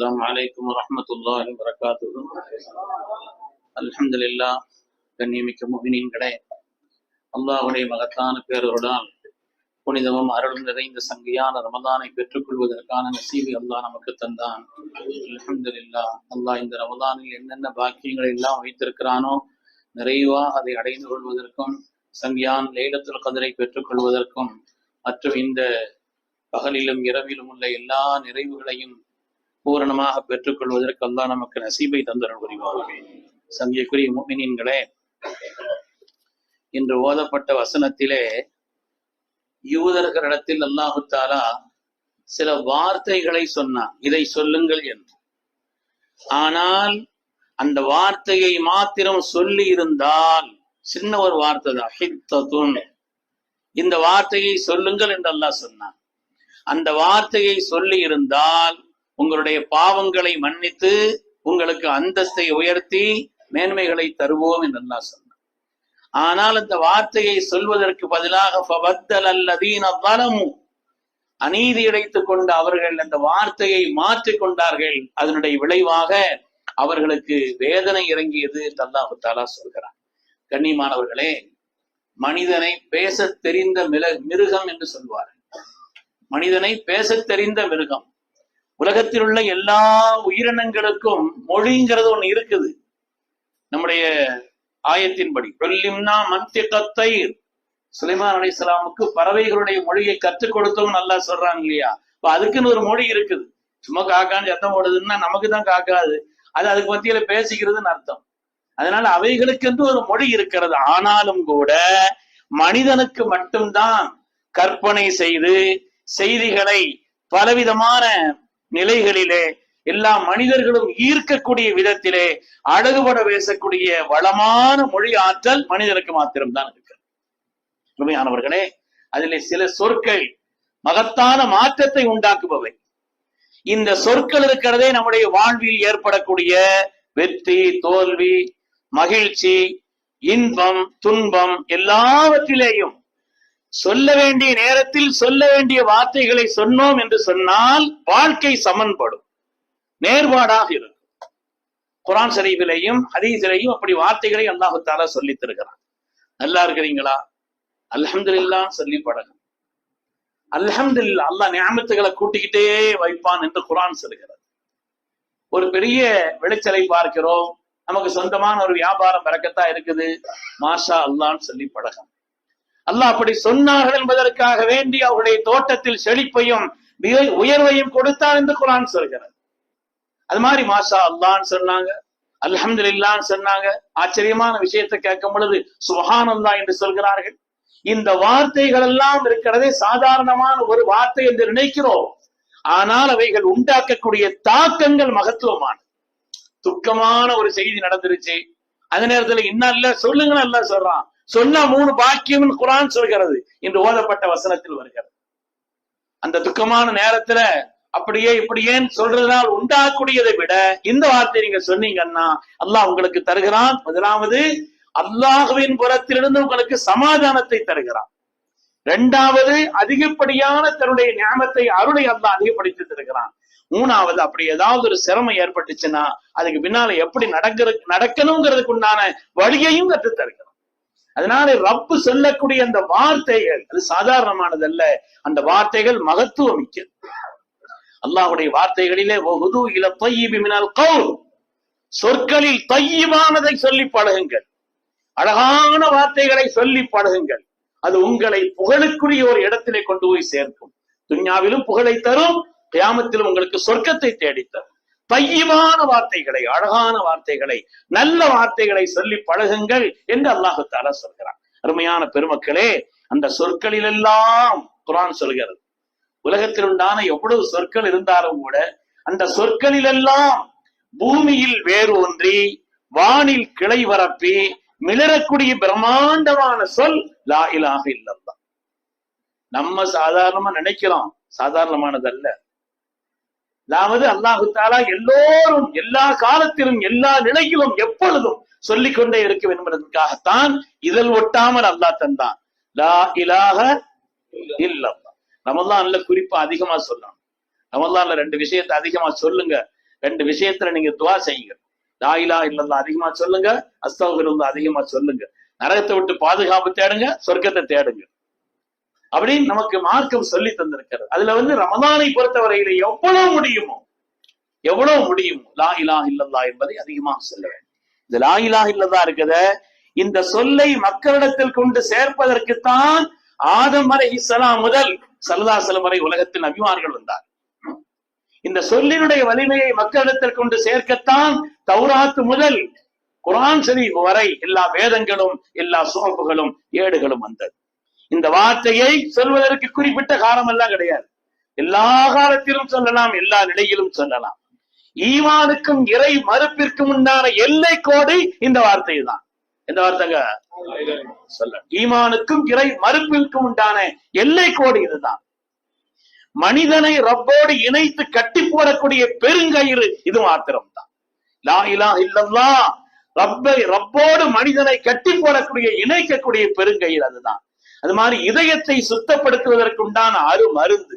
السلام عليكم ورحمة الله وبركاته. அல்ஹம்துலில்லாஹ். கண்ணியமிக்க முஃமினீன்களே, அல்லாஹ்வுடைய மகத்தான பேரருளால் புனிதமும் அருளும் நிறைந்த சங்கையான ரமதானை பெற்றுக் கொள்வதற்கான நசீபை அல்லாஹ் நமக்கு தந்தான். அல்ஹம்துலில்லாஹ். அல்லாஹ் இந்த ரமதானில் என்னென்ன பாக்கியங்களை எல்லாம் வைத்திருக்கிறானோ நிறைவா அதை அடைந்து கொள்வதற்கும், சங்கியான் லைலத்துல் கத்ரை பெற்றுக் கொள்வதற்கும், மற்றும் இந்த பகலிலும் இரவிலும் உள்ள எல்லா நிறைவுகளையும் பூரணமாக பெற்றுக் கொள்வதற்கு அல்லாஹ் நமக்கு நசீபை தந்தருள் புரிவாகவே. சங்கைக்குரிய முஃமினீன்களே, இன்று ஓதப்பட்ட வசனத்திலே யூதர்களிடத்தில் அல்லாஹு தஆலா சில வார்த்தைகளை சொன்னான், இதை சொல்லுங்கள் என்று. ஆனால் அந்த வார்த்தையை மாத்திரம் சொல்லி இருந்தால், சின்ன ஒரு வார்த்தை தான், ஹித்தத்துன், இந்த வார்த்தையை சொல்லுங்கள் என்று அல்லாஹ் சொன்னான். அந்த வார்த்தையை சொல்லி இருந்தால் உங்களுடைய பாவங்களை மன்னித்து உங்களுக்கு அந்தஸ்தை உயர்த்தி மேன்மைகளை தருவோம் என்று அல்லாஹ் சொன்னான். ஆனால் அந்த வார்த்தையை சொல்வதற்கு பதிலாக அநீதி இழைத்துக் கொண்ட அவர்கள் அந்த வார்த்தையை மாற்றிக் கொண்டார்கள். அதனுடைய விளைவாக அவர்களுக்கு வேதனை இறங்கியது என்று அல்லாஹ் தஆலா சொல்கிறார். கண்ணியமானவர்களே, மனிதனை பேச தெரிந்த மிருகம் என்று சொல்வார்கள். மனிதனை பேச தெரிந்த மிருகம். உலகத்தில் உள்ள எல்லா உயிரினங்களுக்கும் மொழிங்கிறது ஒண்ணு இருக்குது. நம்முடைய ஆயத்தின்படி சுலைமான் அலைஹிஸ்ஸலாமுக்கு பறவைகளுடைய மொழியை கற்றுக் கொடுத்தவங்க நல்லா சொல்றாங்க இல்லையா? அதுக்குன்னு ஒரு மொழி இருக்குது. சும்மா காக்கான்னு சத்தம் போடுதுன்னா நமக்கு தான் காக்காது, அது அதுக்கு மத்தியில பேசிக்கிறதுன்னு அர்த்தம். அதனால அவைகளுக்கென்று ஒரு மொழி இருக்கிறது. ஆனாலும் கூட மனிதனுக்கு மட்டும்தான் கற்பனை செய்து செய்திகளை பலவிதமான நிலைகளிலே எல்லா மனிதர்களும் ஈர்க்கக்கூடிய விதத்திலே அழகுபட பேசக்கூடிய வளமான மொழி ஆற்றல் மனிதனுக்கு மாத்திரம்தான் இருக்கு. உண்மையானவர்களே, அதிலே சில சொற்கள் மகத்தான மாற்றத்தை உண்டாக்குபவை. இந்த சொற்கள் இருக்கிறதே நம்முடைய வாழ்வில் ஏற்படக்கூடிய வெற்றி, தோல்வி, மகிழ்ச்சி, இன்பம், துன்பம் எல்லாவற்றிலேயும் சொல்ல வேண்டிய நேரத்தில் சொல்ல வேண்டிய வார்த்தைகளை சொன்னோம் என்று சொன்னால் வாழ்க்கை சமன்படும், நேர்பாடாக இருக்கும். குர்ஆன் ஷரீஃபிலேயும் ஹதீஸிலேயும் அப்படி வார்த்தைகளை அல்லாஹ் தஆலா சொல்லி தருகிறான். நல்லா இருக்கிறீங்களா? அல்ஹம்துலில்லாஹ் சொல்லி பழகும். அல்ஹம்துலில்லாஹ், அல்லாஹ் நிஅமத்துகளை கூட்டிக்கிட்டே வைப்பான் என்று குர்ஆன் சொல்கிறது. ஒரு பெரிய விளைச்சலை பார்க்கிறோம், நமக்கு சொந்தமான ஒரு வியாபாரம் பரக்கத்தா இருக்குது, மாஷா அல்லாஹ்னு சொல்லி பழகும். அல்லாஹ் அப்படி சொன்னார்கள் என்பதற்காக வேண்டி அவருடைய தோட்டத்தில் செழிப்பையும் உயர்வையும் கொடுத்தார் என்று குர்ஆன் சொல்கிறது. அது மாதிரி மாஷா அல்லாஹ்னு சொன்னாங்க, அல்ஹம்துலில்லாஹ்னு சொன்னாங்க. ஆச்சரியமான விஷயத்தை கேட்கும் பொழுது சுப்ஹானல்லாஹ் என்று சொல்கிறார்கள். இந்த வார்த்தைகள் எல்லாம் இருக்கிறதே சாதாரணமான ஒரு வார்த்தை என்று நினைக்கிறோம். ஆனால் அவைகள் உண்டாக்கக்கூடிய தாக்கங்கள் மகத்துவமான. துக்கமான ஒரு செய்தி நடந்துருச்சு, அந்த நேரத்துல இன்னும் இல்ல சொல்லுங்க நல்லா சொல்றான், சொன்னா 3 பாக்கியம் குர்ஆன் சொல்கிறது என்று ஓதப்பட்ட வசனத்தில் வருகிறது. அந்த துக்கமான நேரத்துல அப்படியே இப்படியேன்னு சொல்றதுனால் உண்டாகக்கூடியதை விட இந்த வார்த்தை நீங்க சொன்னீங்கன்னா அல்லாஹ் உங்களுக்கு தருகிறான். முதலாவது அல்லாஹ்வின் புறத்திலிருந்து உங்களுக்கு சமாதானத்தை தருகிறான். 2வது அதிகப்படியான தன்னுடைய நியாமத்தை, அருளை அல்லாஹ் அதிகப்படுத்தி தருகிறான். 3வது அப்படி ஏதாவது ஒரு சிரமம் ஏற்பட்டுச்சுன்னா அதுக்கு பின்னால எப்படி நடக்கணுங்கிறதுக்கு உண்டான வழியையும் கற்று தருகிறான். அதனால ரப்பு சொல்லக்கூடிய அந்த வார்த்தைகள் அது சாதாரணமானது அல்ல. அந்த வார்த்தைகள் மகத்துவம் மிக்க. அல்லாஹ்வுடைய வார்த்தைகளிலே சொற்களில் தையிபானதை சொல்லி பழகுங்கள், அழகான வார்த்தைகளை சொல்லி பழகுங்கள். அது உங்களை புகழுக்குரிய ஒரு இடத்திலே கொண்டு போய் சேர்க்கும். துன்யாவிலும் புகழை தரும், கியாமத்திலும் உங்களுக்கு சொர்க்கத்தை தேடித்தரும். தையிபான வார்த்தைகளை, அழகான வார்த்தைகளை, நல்ல வார்த்தைகளை சொல்லி பழகுங்கள் என்று அல்லாஹ் தஆலா சொல்கிறான். அருமையான பெருமக்களே, அந்த சொற்களில் எல்லாம் குர்ஆன் சொல்கிறது. உலகத்தில் உண்டான எவ்வளவு சொற்கள் இருந்தாலும் கூட அந்த சொற்களில் எல்லாம் பூமியில் வேறு ஒன்றி வானில் கிளை வரப்பி மிளறக்கூடிய பிரம்மாண்டமான சொல் லா இலாஹ இல்லல்லாஹ். நம்ம சாதாரணமா நினைக்கிறோம், சாதாரணமானதல்ல. அதாவது அல்லாஹு தஆலா எல்லோரும் எல்லா காலத்திலும் எல்லா நிலையிலும் எப்பொழுதும் சொல்லிக் கொண்டே இருக்க என்பதற்காகத்தான் இதழ் ஒட்டாமல் அல்லாஹ் தந்தான். லா இலாஹ இல்லல்லாஹ். ரமலான்ல குறிப்பா அதிகமா சொல்லணும். ரமலான்ல 2 விஷயத்தை அதிகமா சொல்லுங்க. 2 விஷயத்துல நீங்க துவா செய்யுங்க. லா இலாஹ இல்லல்லாஹ் அதிகமா சொல்லுங்க, அஸ்தக்ஃபிருல்லாஹ் அதிகமா சொல்லுங்க. நரகத்தை விட்டு பாதுகாப்பு தேடுங்க, சொர்க்கத்தை தேடுங்க அப்படின்னு நமக்கு மார்க்கம் சொல்லி தந்திருக்கிறது. அதுல ரமதானை பொறுத்தவரையில எவ்வளவு முடியுமோ லா இலாஹ இல்லல்லாஹ் என்பதை அதிகமாக சொல்ல வேண்டும். இந்த லா இலாஹ இல்லல்லாஹ் இருக்குத, இந்த சொல்லை மக்களிடத்தில் கொண்டு சேர்ப்பதற்குத்தான் ஆதம் அலைஹிஸ்ஸலாம் முதல் ஸல்லல்லாஹு அலைஹி வஸல்லம் வரை உலகத்தின் நபிமார்கள் வந்தார். இந்த சொல்லினுடைய வலிமையை மக்களிடத்தில் கொண்டு சேர்க்கத்தான் தௌராத் முதல் குர்ஆன் ஷரீஃப் வரை எல்லா வேதங்களும் எல்லா சுஹஃபுகளும் ஏடுகளும் வந்தது. இந்த வார்த்தையை சொல்வதற்கு குறிப்பிட்ட காலம் எல்லாம் கிடையாது. எல்லா காலத்திலும் சொல்லலாம், எல்லா நிலையிலும் சொல்லலாம். ஈமானுக்கும் இறை மறுப்பிற்கும் உண்டான எல்லை கோடு இந்த வார்த்தை தான். எந்த வார்த்தைங்க? சொல்ல. ஈமானுக்கும் இறை மறுப்பிற்கும் உண்டான எல்லை கோடு இதுதான். மனிதனை ரப்போடு இணைத்து கட்டி போடக்கூடிய பெருங்கயிறு இது மாத்திரம்தான். லா இலாஹ இல்லல்லாஹ் ரப்போடு மனிதனை கட்டி போடக்கூடிய இணைக்கக்கூடிய பெருங்கயிறு அதுதான். அது மாதிரி இதயத்தை சுத்தப்படுத்துவதற்குண்டான மருந்து,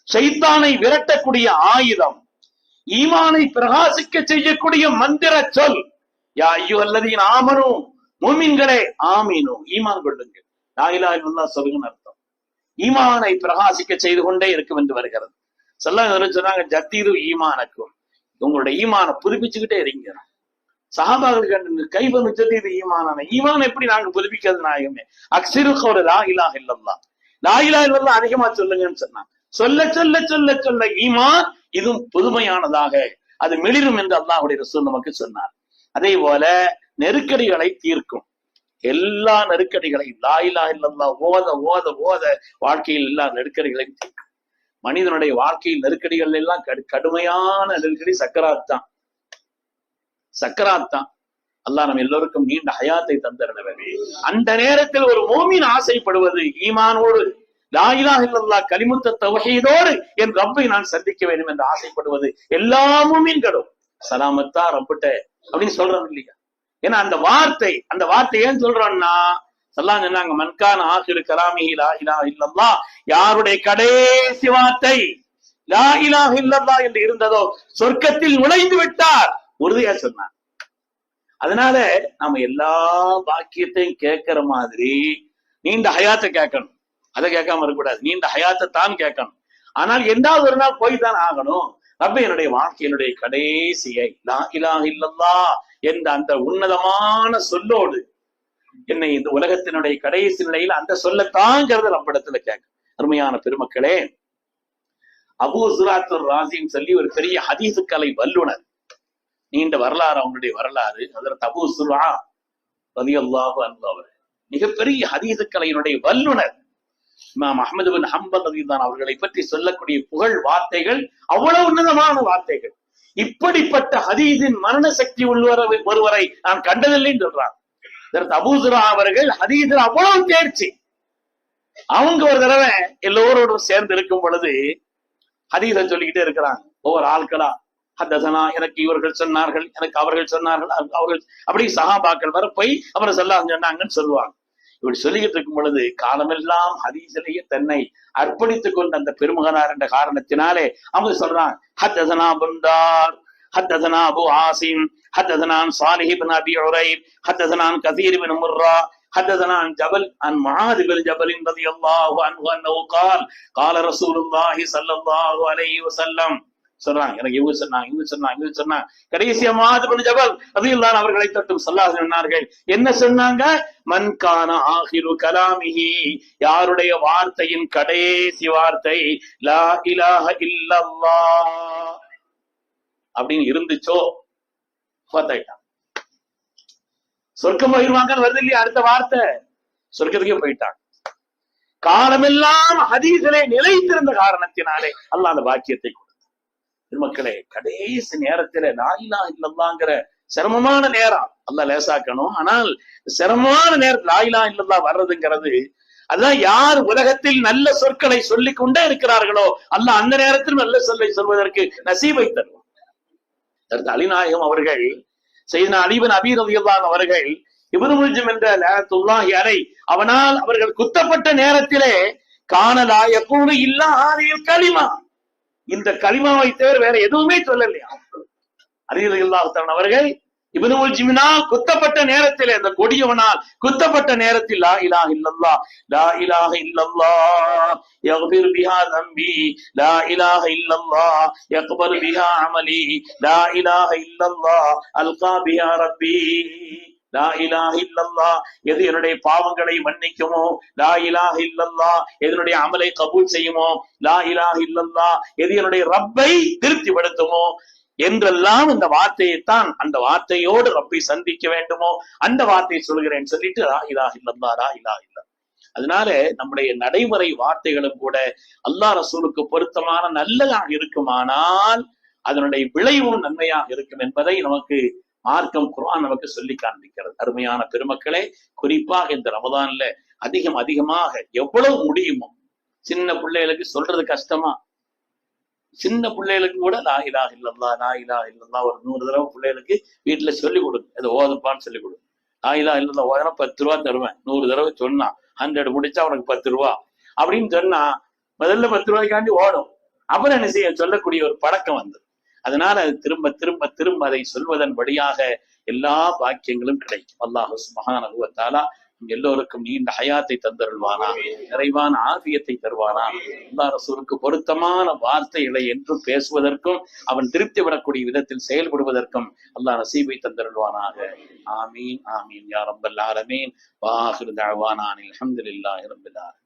ஷைத்தானை விரட்டக்கூடிய ஆயுதம், ஈமானை பிரகாசிக்க செய்யக்கூடிய மந்திர சொல். யா அய்யுஹல்லதீன ஆமனூ, மூமின்களே ஆமீனு, ஈமான் கொள்ளுங்கள். லா இலாஹ இல்லல்லாஹ் சொல்லுங்கன்னு அர்த்தம். ஈமானை பிரகாசிக்க செய்து கொண்டே இருக்கும் என்று வருகிறது. சொன்னாங்க ஜத்தீது ஈமானக்கும், உங்களுடைய ஈமானை புதுப்பிச்சுக்கிட்டே இருங்க. சஹாபாக்கள் கைபனு ஜத்தீது ஈமானான ஈமான் எப்படி நாங்க புதுப்பிக்கிறது நாயகமே? அக்ஸிரு கௌல லா இலாஹ இல்லல்லாஹ், லா இலாஹ இல்லல்லாஹ் அதிகமா சொல்லுங்கன்னு சொன்னாங்க. சொல்ல சொல்ல சொல்ல சொல்ல ஈமான் இதுவும் புதுமையானதாக அது மிளிரும் என்று அல்லாஹ்வுடைய ரசூல் நமக்கு சொன்னார். அதே போல நெருக்கடிகளை தீர்க்கும். எல்லா நெருக்கடிகளையும் லா இலாஹ இல்லல்லாஹ் ஓத ஓத ஓத வாழ்க்கையில் எல்லா நெருக்கடிகளையும் தீர்க்கும். மனிதனுடைய வாழ்க்கையில் நெருக்கடிகள் எல்லாம் கடுமையான நெருக்கடி சக்கராத் தான். அல்லாஹ் நம்ம எல்லோருக்கும் நீண்ட ஹயாத்தை தந்திருந்தவர். அந்த நேரத்தில் ஒரு மூமின் ஆசைப்படுவது ஈமானோடு, லா இலாஹ இல்லல்லாஹ் கலிமத்து தௌஹீதோடு என் ரப்பை நான் சந்திக்க வேண்டும் என்று ஆசைப்படுவது எல்லா மூமின்களும் சலாமத்தா ரப்பிட்ட அப்படின்னு சொல்றோம் இல்லையா? ஏன்னா அந்த வார்த்தை ஏன் சொல்றோம்னா, ஸல்லல்லாஹு சொன்னாங்க மன்கான ஆகிரு கலாமிஹி லா இலாஹ இல்லல்லாஹ், யாருடைய கடைசி வார்த்தை லா இலாஹ இல்லல்லாஹ் என்று இருந்ததோ சொர்க்கத்தில் நுழைந்து விட்டார், உறுதியா சொன்னார். அதனால நாம எல்லா பாக்கியத்தையும் கேட்கிற மாதிரி நீண்ட ஹயாத்தை கேட்கணும். அதை கேட்காம இருக்கக்கூடாது. நீண்ட ஹயாத்தை தான் கேட்கணும். ஆனால் எந்தாவது ஒரு நாள் போய் தான் ஆகணும். ரப்ப என்னுடைய வாழ்க்கையினுடைய கடைசியை லா இலாஹ இல்லல்லாஹ் என்ற அந்த உன்னதமான சொல்லோடு என்னை இந்த உலகத்தினுடைய கடைசி நிலையில் அந்த சொல்லத்தாங்கிறது ரப்பிடத்துல கேட்க. அருமையான பெருமக்களே, அபூ ஸுராத்துர் ராஸின்னு சொல்லி ஒரு பெரிய ஹதீஸ் கலை வல்லுனர், நீண்ட வரலாறு, அவங்களுடைய வரலாறு. ஹஜ்ரத் அபூ ஸுரா ரலியல்லாஹு அன்ஹு அவர் மிகப்பெரிய ஹதீஸ் கலையினுடைய வல்லுனர். இமாம் அஹ்மது பின் ஹம்பல் ரலியல்லாஹு அவர்களை பற்றி சொல்லக்கூடிய புகழ் வார்த்தைகள் அவ்வளவு உன்னதமான வார்த்தைகள். இப்படிப்பட்ட ஹதீஸின் மரண சக்தி ஒருவரை நான் கண்டதில்லைன்னு சொல்றாங்க. அபூ ஸுரா அவர்கள் ஹதீஸில் அவ்வளவு தேர்ச்சி. அவங்க ஒரு தடவை எல்லோரோடும் சேர்ந்து இருக்கும் பொழுது ஹதீஸை சொல்லிக்கிட்டே இருக்கிறாங்க. ஒவ்வொரு ஆட்களா ஹதஸனா, எனக்கு இவர்கள் சொன்னார்கள், எனக்கு அவர்கள் சொன்னார்கள், அவர்கள் அப்படி சஹாபாக்கள் வர போய் அப்புறம் சொன்னாங்கன்னு சொல்லுவாங்க. இப்படி சொல்லிக்கிட்டு இருக்கும் பொழுது காலமெல்லாம் ஹதீஸிலேயே தன்னை அர்ப்பணித்துக் கொண்ட அந்த பெருமகனார் என்ற காரணத்தினாலே அவங்க சொல்றாங்க, ஹதஸனா புந்தார், ஹதஸனா அபு ஆசிம், ஹதஸனா சாலிஹ் இப்னு அபி உரைப், ஹதஸனா கஸீர் இப்னு முர்ரா, حدثنا عن جبل عن معاذ بن جبل رضي الله عنه انه قال رسول الله صلى الله عليه وسلم. சொல்றாங்க, எனக்கு இவங்க சொன்னாங்க. கடைசியா முஆத் பின் ஜபல் ரலியல்லாஹு அன்ஹு அவர்களை தொட்டு ஸல்லல்லாஹு சொன்னார்கள். என்ன சொன்னாங்க? மன் கான ஆகிரு கலாமிஹி, யாருடைய வார்த்தையின் கடைசி வார்த்தை லா இலாஹ இல்லல்லாஹ் அப்படின்னு இருந்துச்சோ பார்த்தாயிட்டான். சொர்க்கம் போயிருவாங்கன்னு வருது இல்லையா அடுத்த வார்த்தை, சொர்க்கத்துக்கே போயிட்டாங்க. காலமெல்லாம் ஹதீஸிலே நிலைத்திருந்த காரணத்தினாலே அல்லாஹ் அந்த பாக்கியத்தை கொடுத்தார். மக்களே, கடைசி நேரத்துல லா இலாஹ இல்லல்லாஹ்ங்கிற சிரமமான நேரம் அல்லாஹ் லேசாக்கணும். ஆனால் சிரமமான நேரத்தில் லா இலாஹ இல்லல்லாஹ் வர்றதுங்கிறது அதான் யார் உலகத்தில் நல்ல சொற்களை சொல்லிக் கொண்டே இருக்கிறார்களோ அல்லாஹ் அந்த நேரத்தில் நல்ல சொல்லை சொல்வதற்கு நசீபை தருவான். அலிநாயகம் அவர்கள், சையதுனா அலி இப்னு அபீ ரலியல்லாஹு அன்ஹு அவர்கள் இப்னு முல்ஜிம் என்ற லஅனத்துல்லாஹி அலைஹி அவனால் அவர்கள் குத்தப்பட்ட நேரத்திலே கான லா யகூலு இல்லா ஹாதில் கலிமா, இந்த கலிமாவை தவிர வேற எதுவுமே சொல்லலையா. அலி ரலியல்லாஹு தஆலா அவர்கள் இப்னு முல்ஜிமினா குத்தப்பட்ட நேரத்தில், அந்த கொடியவனால் குத்தப்பட்ட நேரத்தில், லா இலாஹ இல்லல்லாஹ், லா இலாஹ இல்லல்லாஹ் யக்ஃபிர் பிஹா தம்பி, லா இலாஹ இல்லல்லாஹ் யக்பல் பிஹா அமலி, லா இலாஹ இல்லல்லாஹ் அல்கா பிஹா ரப்பி. லா இலாஹ இல்லல்லாஹ் எது என்னுடைய பாவங்களை மன்னிக்குமோ, லா இலாஹ இல்லல்லாஹ் எதனுடைய அமலை கபூல் செய்யுமோ, லா இலாஹ இல்லல்லாஹ் எது என்னுடைய ரப்பை திருப்திப்படுத்துமோ என்றெல்லாம் இந்த வார்த்தையைத்தான், அந்த வார்த்தையோடு ரப்பை சந்திக்க வேண்டுமோ அந்த வார்த்தையை சொல்கிறேன் சொல்லிட்டு லா இலாஹ இல்லல்லாஹ், லா இலாஹ இல்லல்லாஹ். அதனால நம்முடைய நடைமுறை வார்த்தைகளும் கூட அல்லாஹ் ரசூலுக்கு பொருத்தமான நல்லதாக இருக்குமானால் அதனுடைய விளைவும் நன்மையாக இருக்கும் என்பதை நமக்கு மார்க்கம் குர்ஆன் நமக்கு சொல்லி காண்பிக்கிறது. அருமையான பெருமக்களே, குறிப்பாக இந்த ரமதான்ல அதிகமாக எவ்வளவு முடியுமோ, சின்ன பிள்ளைகளுக்கு சொல்றது கஷ்டமா, சின்ன பிள்ளைகளுக்கு கூட லா இலாஹ இல்லல்லாஹ், லா இலாஹ இல்லல்லாஹ் ஒரு 100 தடவை பிள்ளைகளுக்கு வீட்டுல சொல்லிக் கொடுங்க. அதை ஓதுப்பான்னு சொல்லிக் கொடுங்க. லா இலாஹ இல்லல்லாஹ் ஓதுனா 10 ரூபா தருவேன். 100 தடவை சொன்னா 100 முடிச்சா உனக்கு 10 ரூபா அப்படின்னு சொன்னா முதல்ல 10 ரூபாய்க்காண்டி ஓடும். அப்புறம் என்ன செய்ய சொல்லக்கூடிய ஒரு பழக்கம் வந்து, அதனால அது திரும்ப திரும்ப திரும்ப அதை சொல்வதன் வழியாக எல்லா பாக்கியங்களும் கிடைக்கும். அல்லாஹ் சுப்ஹானஹு வ தஆலா எல்லோருக்கும் நீண்ட ஹயாத்தை தந்தருள்வானா, நிறைவான ஆஃபியத்தை தருவானா. அல்லாஹ் ரசூலுக்கு பொருத்தமான வார்த்தைகளை என்றும் பேசுவதற்கும் அவன் திருப்தி விடக்கூடிய விதத்தில் செயல்படுவதற்கும் அல்லாஹ் நசீபை தந்தருள்வானாக. ஆமீன் ஆமீன் யா ரப்பல் ஆலமீன். வ ஆகிரு தஅவானா அல்ஹம்துலில்லாஹி ரப்பில் ஆலமீன்.